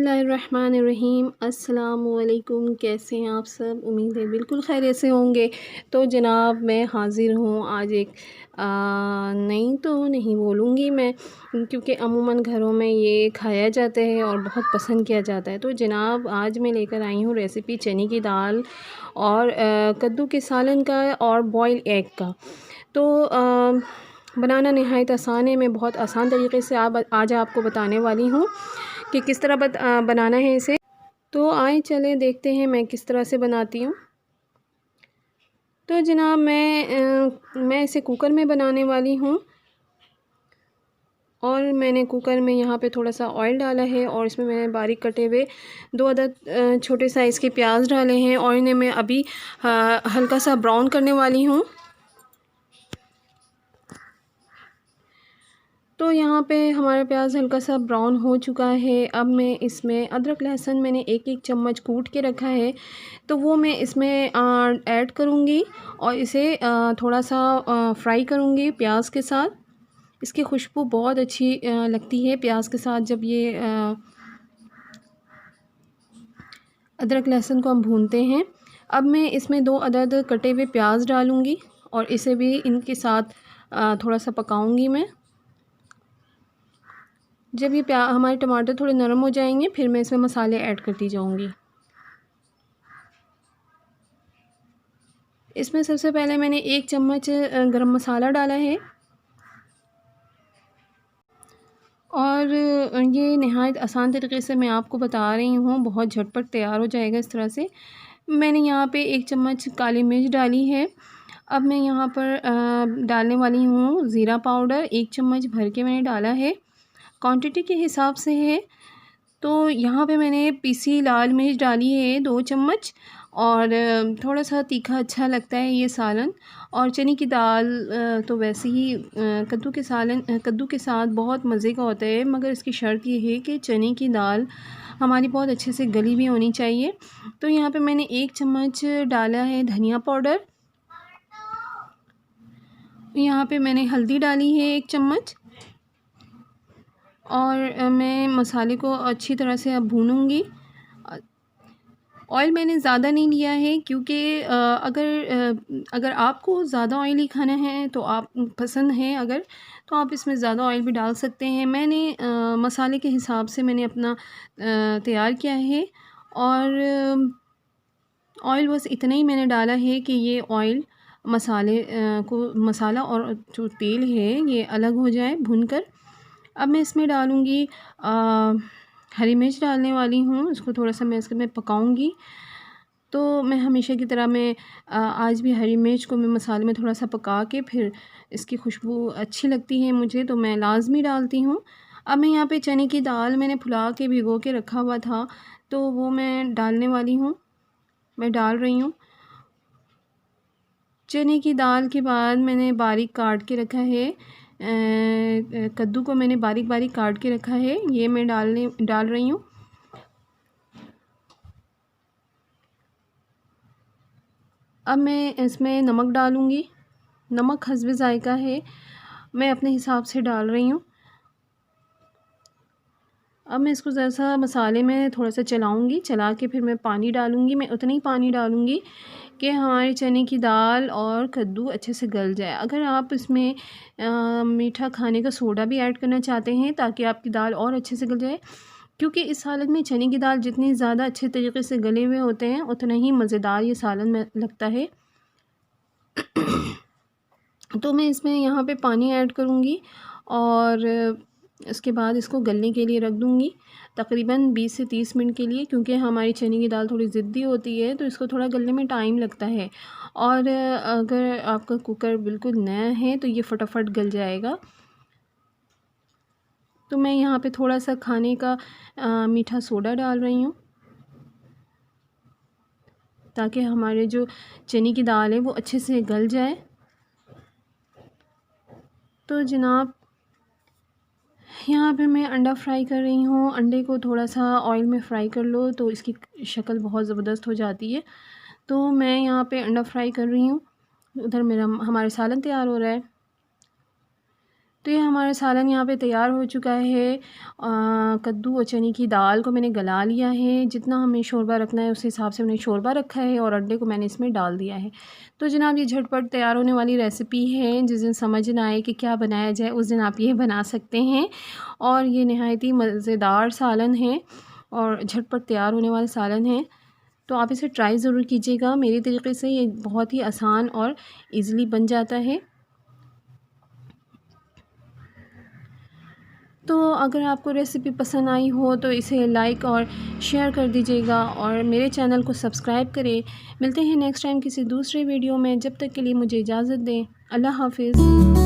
बिस्मिल्लाहिर्रहमानिर्रहीम। अस्सलामुअलैकुम। कैसे हैं आप सब? उम्मीद है बिल्कुल खैरियत से होंगे। तो जनाब मैं हाज़िर हूँ आज एक नई तो नहीं बोलूँगी मैं, क्योंकि अमूमन घरों में ये खाया जाता है और बहुत पसंद किया जाता है। तो जनाब आज मैं लेकर आई हूँ रेसिपी चने की दाल और कद्दू के सालन का और बॉयल एग का। तो बनाना नहायत आसान है। मैं बहुत आसान तरीके से आज आपको बताने वाली हूँ कि किस तरह बनाना है इसे। तो आए चलें देखते हैं मैं किस तरह से बनाती हूँ। तो जनाब मैं इसे कुकर में बनाने वाली हूँ और मैंने कुकर में यहाँ पे थोड़ा सा ऑयल डाला है और इसमें मैंने बारीक कटे हुए 2 अदद छोटे साइज़ के प्याज डाले हैं और इन्हें मैं अभी हल्का सा ब्राउन करने वाली हूँ। तो यहाँ पे हमारा प्याज हल्का सा ब्राउन हो चुका है। अब मैं इसमें अदरक लहसुन मैंने एक चम्मच कूट के रखा है, तो वो मैं इसमें ऐड करूँगी और इसे थोड़ा सा फ्राई करूँगी प्याज के साथ। इसकी खुशबू बहुत अच्छी लगती है प्याज के साथ जब ये अदरक लहसुन को हम भूनते हैं। अब मैं इसमें 2 अदद कटे हुए प्याज डालूँगी और इसे भी इनके साथ थोड़ा सा पकाऊँगी मैं। जब ये हमारे टमाटर थोड़े नरम हो जाएंगे फिर मैं इसमें मसाले ऐड करती जाऊंगी। इसमें सबसे पहले मैंने 1 चम्मच गरम मसाला डाला है और ये नहायत आसान तरीके से मैं आपको बता रही हूँ, बहुत झटपट तैयार हो जाएगा इस तरह से। मैंने यहाँ पे 1 चम्मच काली मिर्च डाली है। अब मैं यहाँ पर डालने वाली हूँ ज़ीरा पाउडर, 1 चम्मच भर के मैंने डाला है, क्वांटिटी के हिसाब से है। तो यहाँ पे मैंने पीसी लाल मिर्च डाली है 2 चम्मच और थोड़ा सा तीखा अच्छा लगता है ये सालन। और चने की दाल तो वैसे ही कद्दू के साथ बहुत मज़े का होता है, मगर इसकी शर्त ये है कि चने की दाल हमारी बहुत अच्छे से गली भी होनी चाहिए। तो यहाँ पे मैंने 1 चम्मच डाला है धनिया पाउडर। यहाँ पे मैंने हल्दी डाली है 1 चम्मच और मैं मसाले को अच्छी तरह से अब भूनूंगी। ऑयल मैंने ज़्यादा नहीं लिया है क्योंकि अगर आपको ज़्यादा ऑयली खाना है तो आप पसंद है अगर, तो आप इसमें ज़्यादा ऑयल भी डाल सकते हैं। मैंने मसाले के हिसाब से मैंने अपना तैयार किया है और ऑयल बस इतना ही मैंने डाला है कि ये ऑयल मसाला और जो तेल है ये अलग हो जाए भूनकर। अब मैं इसमें डालूँगी हरी मिर्च डालने वाली हूँ, इसको थोड़ा सा मैं इसमें पकाऊँगी। तो मैं हमेशा की तरह मैं आज भी हरी मिर्च को मैं मसाले में थोड़ा सा पका के फिर इसकी खुशबू अच्छी लगती है मुझे, तो मैं लाज़मी डालती हूँ। अब मैं यहाँ पे चने की दाल मैंने फुला के भिगो के रखा हुआ था, तो वो मैं डालने वाली हूँ, मैं डाल रही हूँ। चने की दाल के बाद मैंने बारीक काट के रखा है कद्दू को मैंने बारीक बारीक काट के रखा है, ये मैं डाल रही हूँ। अब मैं इसमें नमक डालूँगी, नमक हस्बे ज़ायक़ा है, मैं अपने हिसाब से डाल रही हूँ। अब मैं इसको ज़रा सा मसाले में थोड़ा सा चलाऊँगी, चला के फिर मैं पानी डालूँगी। मैं उतना ही पानी डालूँगी कि हमारे चने की दाल और कद्दू अच्छे से गल जाए। अगर आप इसमें मीठा खाने का सोडा भी ऐड करना चाहते हैं ताकि आपकी दाल और अच्छे से गल जाए, क्योंकि इस सालन में चने की दाल जितनी ज़्यादा अच्छे तरीके से गले हुए होते हैं उतना ही मज़ेदार ये सालन में लगता है। तो मैं इसमें यहाँ पे पानी ऐड करूँगी और इसके बाद इसको गलने के लिए रख दूँगी तकरीबन 20 से 30 मिनट के लिए, क्योंकि हमारी चने की दाल थोड़ी ज़िद्दी होती है तो इसको थोड़ा गलने में टाइम लगता है। और अगर आपका कुकर बिल्कुल नया है तो ये फटाफट गल जाएगा। तो मैं यहाँ पे थोड़ा सा खाने का मीठा सोडा डाल रही हूँ ताकि हमारे जो चने की दाल है वो अच्छे से गल जाए। तो जनाब यहाँ पे मैं अंडा फ्राई कर रही हूँ। अंडे को थोड़ा सा ऑयल में फ्राई कर लो तो इसकी शक्ल बहुत ज़बरदस्त हो जाती है। तो मैं यहाँ पे अंडा फ्राई कर रही हूँ, उधर हमारा सालन तैयार हो रहा है। तो ये हमारा सालन यहाँ पे तैयार हो चुका है। कद्दू और चने की दाल को मैंने गला लिया है, जितना हमें शोरबा रखना है उस हिसाब से मैंने शोरबा रखा है और अंडे को मैंने इसमें डाल दिया है। तो जनाब ये झटपट तैयार होने वाली रेसिपी है। जिस दिन समझ ना आए कि क्या बनाया जाए उस दिन आप ये बना सकते हैं। और ये नहायत ही मज़ेदार सालन है और झटपट तैयार होने वाला सालन है। तो आप इसे ट्राई ज़रूर कीजिएगा। मेरे तरीके से ये बहुत ही आसान और ईज़िली बन जाता है। तो अगर आपको रेसिपी पसंद आई हो तो इसे लाइक और शेयर कर दीजिएगा और मेरे चैनल को सब्सक्राइब करें। मिलते हैं नेक्स्ट टाइम किसी दूसरे वीडियो में। जब तक के लिए मुझे इजाज़त दें। अल्लाह हाफ़िज़।